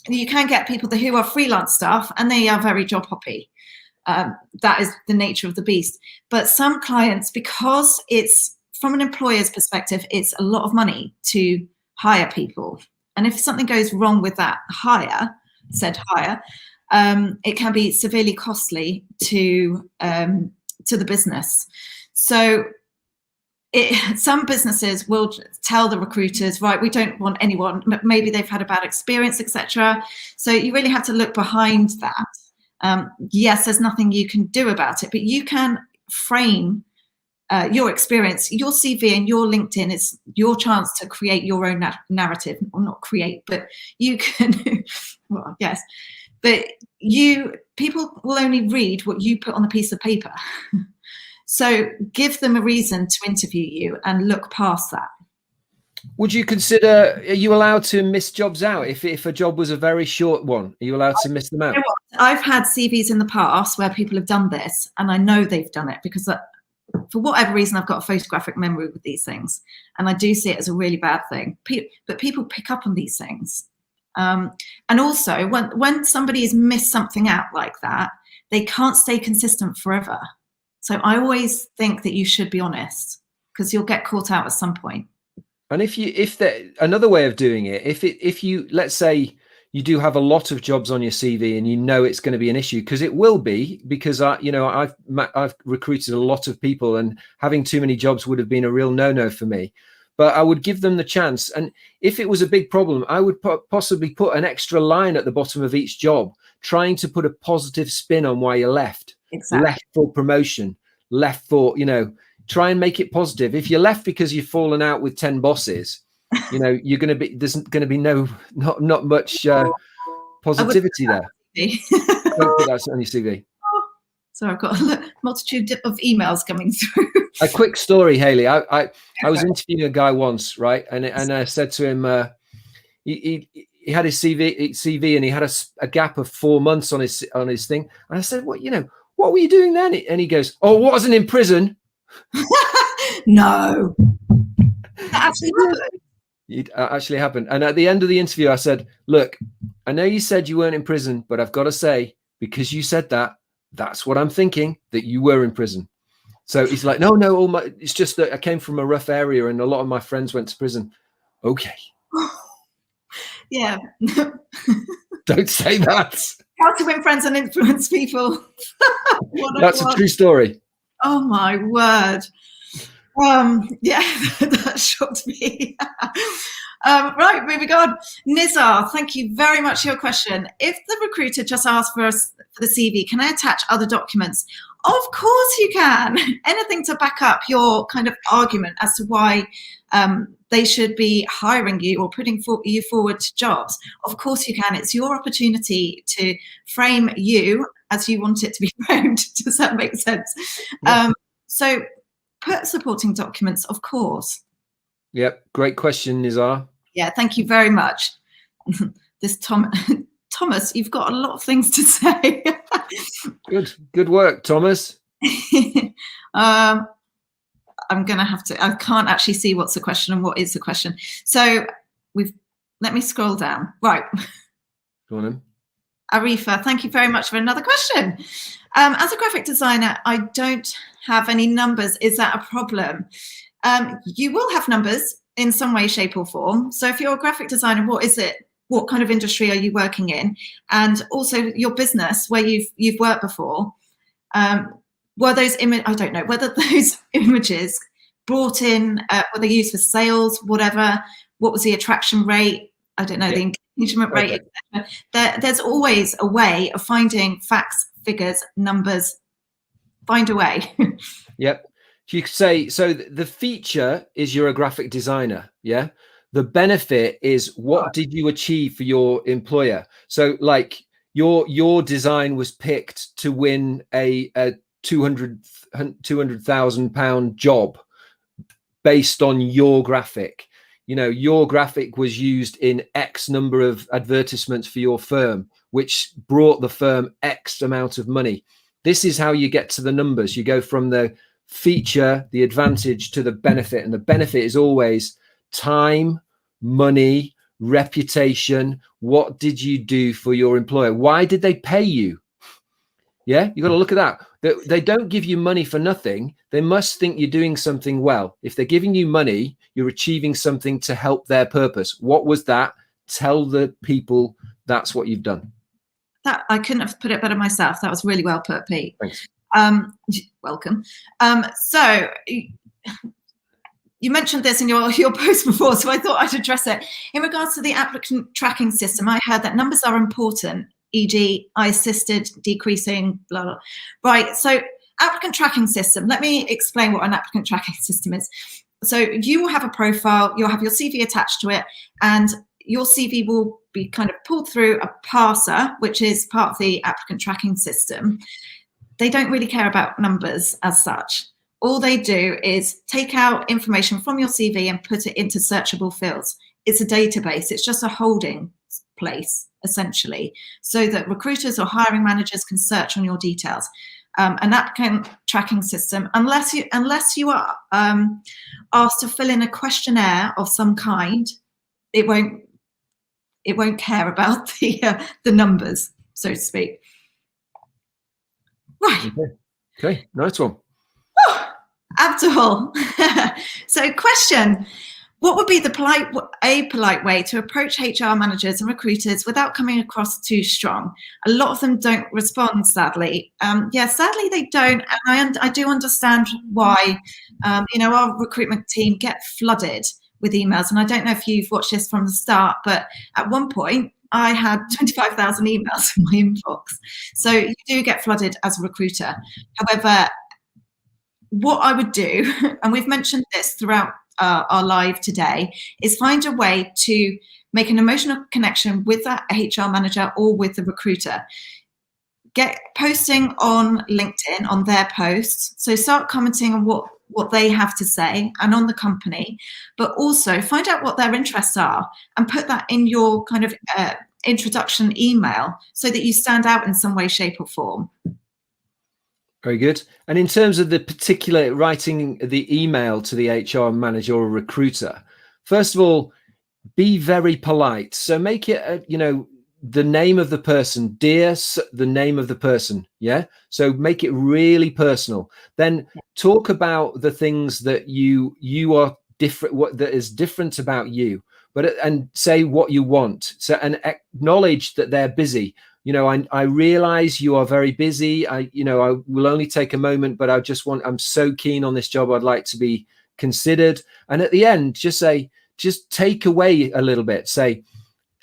You can get people who are freelance staff and they are very job hoppy. That is the nature of the beast. But some clients, because it's from an employer's perspective, it's a lot of money to hire people. And if something goes wrong with that said hire, it can be severely costly to the business. So some businesses will tell the recruiters, right, we don't want anyone, maybe they've had a bad experience, etc. So you really have to look behind that. Yes, there's nothing you can do about it, but you can frame your experience. Your CV and your LinkedIn is your chance to create your own narrative, or not create, but you can, well, yes, but people will only read what you put on a piece of paper. So give them a reason to interview you and look past that. Would you consider, are you allowed to miss jobs out? If a job was a very short one, are you allowed to miss them out? I've had CVs in the past where people have done this, and I know they've done it because for whatever reason, I've got a photographic memory with these things, and I do see it as a really bad thing. But people pick up on these things. And also, when somebody has missed something out like that, they can't stay consistent forever. So I always think that you should be honest, because you'll get caught out at some point. And another way of doing it, if you, let's say you do have a lot of jobs on your CV and you know it's going to be an issue, because it will be, because I've recruited a lot of people, and having too many jobs would have been a real no-no for me. But I would give them the chance. And if it was a big problem, I would possibly put an extra line at the bottom of each job, trying to put a positive spin on why you left. Exactly. Left for promotion, left for, try and make it positive. If you're left because you've fallen out with 10 bosses, there's going to be not much positivity there. Don't put that on your CV. So I've got a multitude of emails coming through. A quick story, Hayley. I was interviewing a guy once, right? And I said to him, he had his CV and he had a gap of 4 months on his thing. And I said, what were you doing then? And he goes, oh, I wasn't in prison. No. That actually happened. It actually happened. And at the end of the interview, I said, look, I know you said you weren't in prison, but I've got to say, because you said that, that's what I'm thinking, that you were in prison. So he's like, no, it's just that I came from a rough area and a lot of my friends went to prison. Okay. Yeah. Don't say that. How to win friends and influence people. That's a true story. Oh my word. Yeah, that shocked me. Right, moving on. Nizar, thank you very much for your question. If the recruiter just asks for the CV, can I attach other documents? Of course you can. Anything to back up your kind of argument as to why they should be hiring you or putting you forward to jobs. Of course you can. It's your opportunity to frame you as you want it to be framed. Does that make sense? Yeah. So put supporting documents, of course. Yep. Great question, Nizar. Yeah, thank you very much. This Thomas, you've got a lot of things to say. Good work, Thomas. I'm going to have to, I can't actually see what's the question and what is the question. So let me scroll down. Right. Go on then. Arifa, thank you very much for another question. As a graphic designer, I don't have any numbers. Is that a problem? You will have numbers in some way, shape or form. So if you're a graphic designer, what is it? What kind of industry are you working in? And also your business where you've worked before. Were those I don't know whether those images brought in, were they used for sales, whatever, what was the attraction rate? I don't know, the engagement rate, etc. There's always a way of finding facts, figures, numbers, find a way. Yep. You could say, so the feature is you're a graphic designer. Yeah. The benefit is what did you achieve for your employer? So like your design was picked to win a £200,000 job based on your graphic. You know, your graphic was used in X number of advertisements for your firm, which brought the firm X amount of money. This is how you get to the numbers. You go from the feature, the advantage, to the benefit. And the benefit is always time, money, reputation. What did you do for your employer? Why did they pay you? Yeah, you got to look at that. They don't give you money for nothing. They must think you're doing something well. If they're giving you money, you're achieving something to help their purpose. What was that? Tell the people that's what you've done. That I couldn't have put it better myself. That was really well put, Pete. Thanks. Welcome. So you mentioned this in your post before, so I thought I'd address it. In regards to the applicant tracking system, I heard that numbers are important, e.g. I assisted decreasing, blah, blah. Right, so applicant tracking system. Let me explain what an applicant tracking system is. So you will have a profile, you'll have your CV attached to it, and your CV will be kind of pulled through a parser, which is part of the applicant tracking system. They don't really care about numbers as such. All they do is take out information from your CV and put it into searchable fields. It's a database. It's just a holding place, essentially, so that recruiters or hiring managers can search on your details. An applicant tracking system, unless you are asked to fill in a questionnaire of some kind, it won't care about the numbers, so to speak. Right. Okay. Nice one. Abdul. So question, what would be a polite way to approach HR managers and recruiters without coming across too strong? A lot of them don't respond, sadly. Yeah, sadly they don't. And I do understand why, our recruitment team get flooded with emails. And I don't know if you've watched this from the start, but at one point I had 25,000 emails in my inbox. So you do get flooded as a recruiter. However, what I would do, and we've mentioned this throughout our live today, is find a way to make an emotional connection with that HR manager or with the recruiter. Get posting on LinkedIn on their posts. So start commenting on what they have to say and on the company, but also find out what their interests are and put that in your kind of introduction email so that you stand out in some way, shape or form. Very good. And in terms of the particular writing the email to the HR manager or recruiter, first of all, be very polite. So make it, the name of the person, dear, the name of the person. Yeah. So make it really personal. Then talk about the things that you are different, what that is different about you, and say what you want. So, and acknowledge that they're busy. you know, I realize you are very busy. I will only take a moment, but I'm so keen on this job. I'd like to be considered. And at the end, just take away a little bit. Say,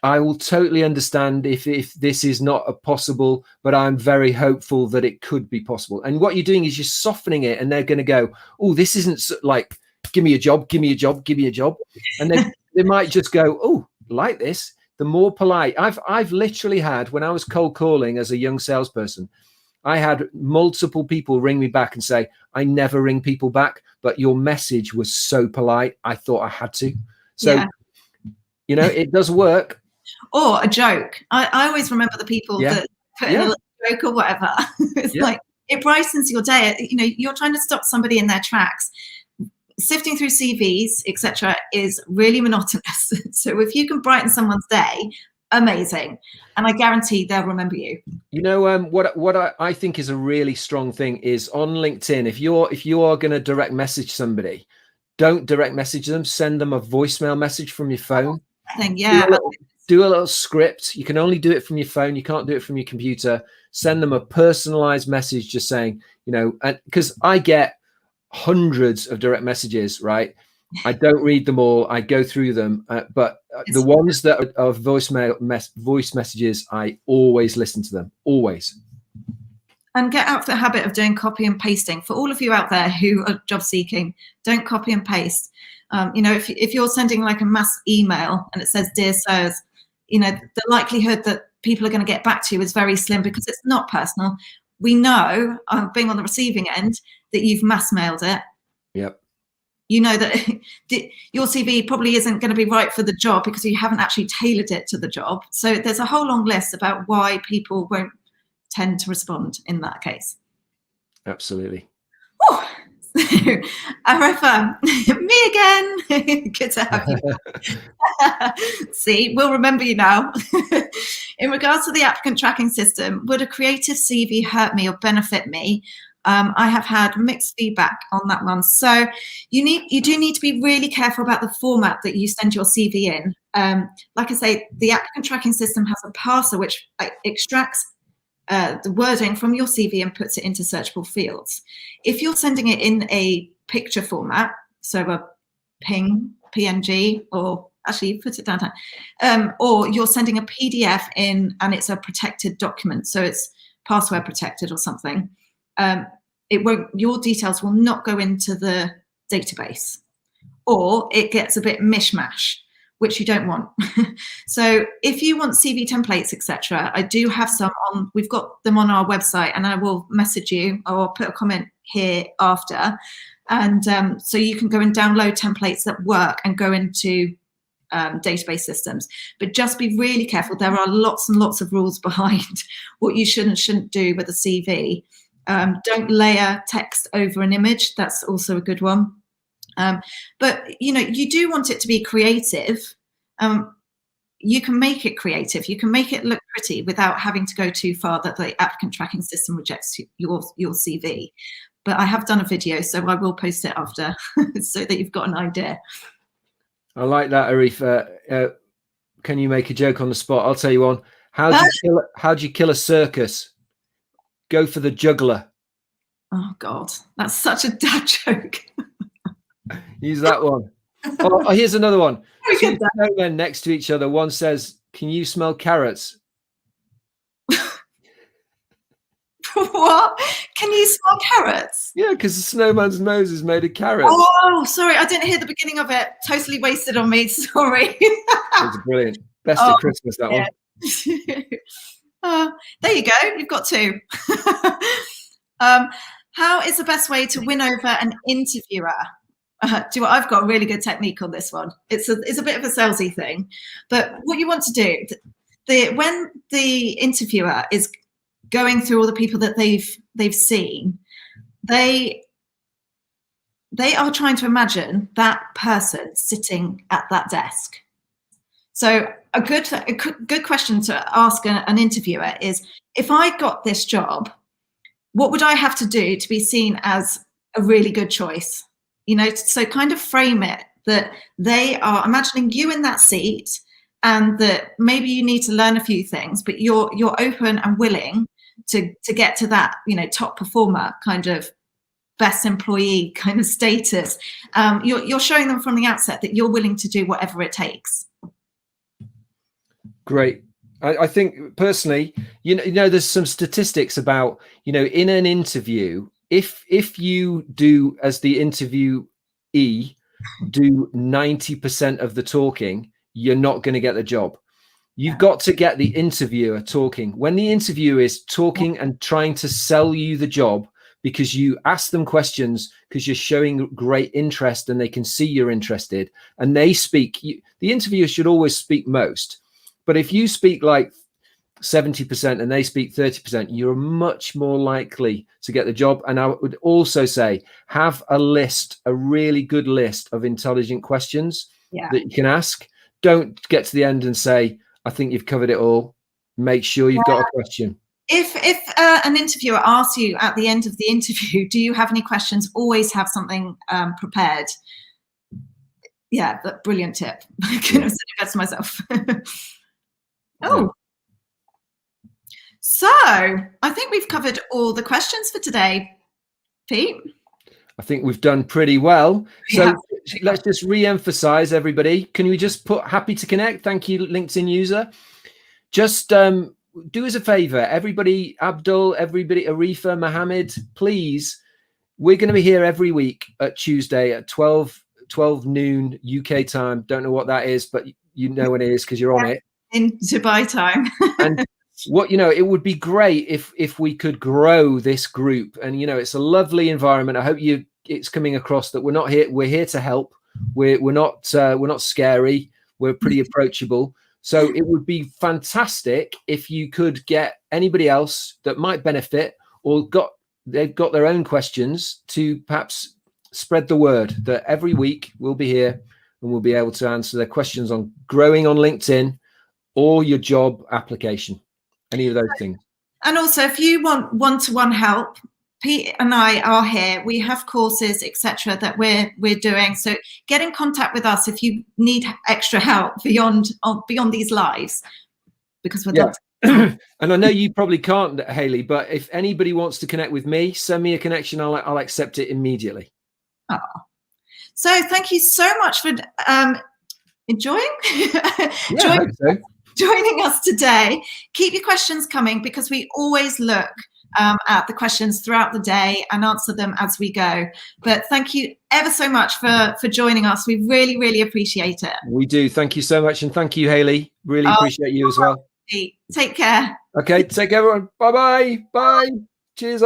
I will totally understand if this is not a possible, but I'm very hopeful that it could be possible. And what you're doing is you're softening it, and they're going to go, oh, this isn't like, give me a job, give me a job, give me a job. And they might just go, oh, like this. The more polite. I've literally had, when I was cold calling as a young salesperson, I had multiple people ring me back and say, I never ring people back, but your message was so polite, I thought I had to. So, yeah. You know, it does work. Or a joke. I always remember the people that put in a little joke or whatever. It's like, it brightens your day. You know, you're trying to stop somebody in their tracks. Sifting through CVs, etc., is really monotonous. So if you can brighten someone's day, amazing. And I guarantee they'll remember you. You know, what I think is a really strong thing is on LinkedIn, if you are going to direct message somebody, don't direct message them, send them a voicemail message from your phone. Yeah. Do a little script. You can only do it from your phone. You can't do it from your computer. Send them a personalized message just saying, you know, and because I get hundreds of direct messages, right? I don't read them all. I go through them, but the ones that are voice messages, I always listen to them, always. And get out of the habit of doing copy and pasting. For all of you out there who are job seeking, don't copy and paste. You know, if you're sending like a mass email and it says, dear sirs, you know, the likelihood that people are going to get back to you is very slim because it's not personal. We know, being on the receiving end, that you've mass mailed it. Yep. You know that your CV probably isn't going to be right for the job because you haven't actually tailored it to the job. So there's a whole long list about why people won't tend to respond in that case. Absolutely. Oh, Arefa, me again. Good to have you. See, we'll remember you now. In regards to the applicant tracking system, would a creative CV hurt me or benefit me? I have had mixed feedback on that one. So you do need to be really careful about the format that you send your CV in. Like I say, the applicant tracking system has a parser which extracts the wording from your CV and puts it into searchable fields. If you're sending it in a picture format, so a PNG, or actually put it down, or you're sending a PDF in and it's a protected document, so it's password protected or something, your details will not go into the database, or it gets a bit mishmash, which you don't want. So if you want CV templates, etc., I do have some on, we've got them on our website, and I will message you or put a comment here after. And so you can go and download templates that work and go into database systems. But just be really careful. There are lots and lots of rules behind what you should and shouldn't do with a CV. Don't layer text over an image. That's also a good one. But, you know, you do want it to be creative. You can make it creative. You can make it look pretty without having to go too far that the applicant tracking system rejects your CV. But I have done a video, so I will post it after so that you've got an idea. I like that, Arifa. Can you make a joke on the spot? I'll tell you one. How do you kill a circus? Go for the juggler. Oh, God. That's such a dad joke. Use that one. Oh, here's another one. Two snowmen next to each other. One says, "Can you smell carrots?" What? Can you smell carrots? Yeah, because the snowman's nose is made of carrots. Oh, sorry. I didn't hear the beginning of it. Totally wasted on me. Sorry. It's brilliant. Best at Christmas, that one. There you go. You've got two. How is the best way to win over an interviewer? I've got a really good technique on this one. It's a bit of a salesy thing, but what you want to do, when the interviewer is going through all the people that they've seen, they are trying to imagine that person sitting at that desk. So a good question to ask an interviewer is, if I got this job, what would I have to do to be seen as a really good choice? You know, so kind of frame it that they are imagining you in that seat and that maybe you need to learn a few things, but you're open and willing to get to that, you know, top performer kind of best employee kind of status. You're showing them from the outset that you're willing to do whatever it takes. Great. I think personally, you know, there's some statistics about, you know, in an interview, if you do, as the interviewee, do 90% of the talking, you're not going to get the job. You've got to get the interviewer talking. When the interviewer is talking and trying to sell you the job, because you ask them questions, because you're showing great interest and they can see you're interested, and they speak, the interviewer should always speak most. But if you speak like 70% and they speak 30%, you're much more likely to get the job. And I would also say, have a list, a really good list of intelligent questions that you can ask. Don't get to the end and say, I think you've covered it all. Make sure you've got a question. If an interviewer asks you at the end of the interview, do you have any questions? Always have something prepared. Yeah, but brilliant tip. I couldn't have said it better myself. Oh, so I think we've covered all the questions for today, Pete. I think we've done pretty well. So let's just re-emphasize, everybody. Can we just put happy to connect? Thank you, LinkedIn user. Just do us a favor, everybody, Abdul, everybody, Arifa, Mohammed, please. We're going to be here every week at Tuesday at 12 noon UK time. Don't know what that is, but you know what it is because you're on it. In Dubai time. And what, you know, it would be great if we could grow this group. And, you know, it's a lovely environment. I hope it's coming across that we're here to help. We're not scary. We're pretty approachable. So it would be fantastic if you could get anybody else that might benefit or they've got their own questions to perhaps spread the word that every week we'll be here and we'll be able to answer their questions on growing on LinkedIn or your job application, any of those things. And also, if you want one-to-one help, Pete and I are here. We have courses, etc., that we're doing. So get in contact with us if you need extra help beyond these lives, because we're not. And I know you probably can't, Hayley, but if anybody wants to connect with me, send me a connection. I'll accept it immediately. Oh. So thank you so much for joining us today. Keep your questions coming because we always look at the questions throughout the day and answer them as we go. But thank you ever so much for joining us. We really, really appreciate it. We do. Thank you so much. And thank you, Hayley. Really appreciate you as well. Take care. Okay. Take care, everyone. Bye-bye. Bye. Cheers.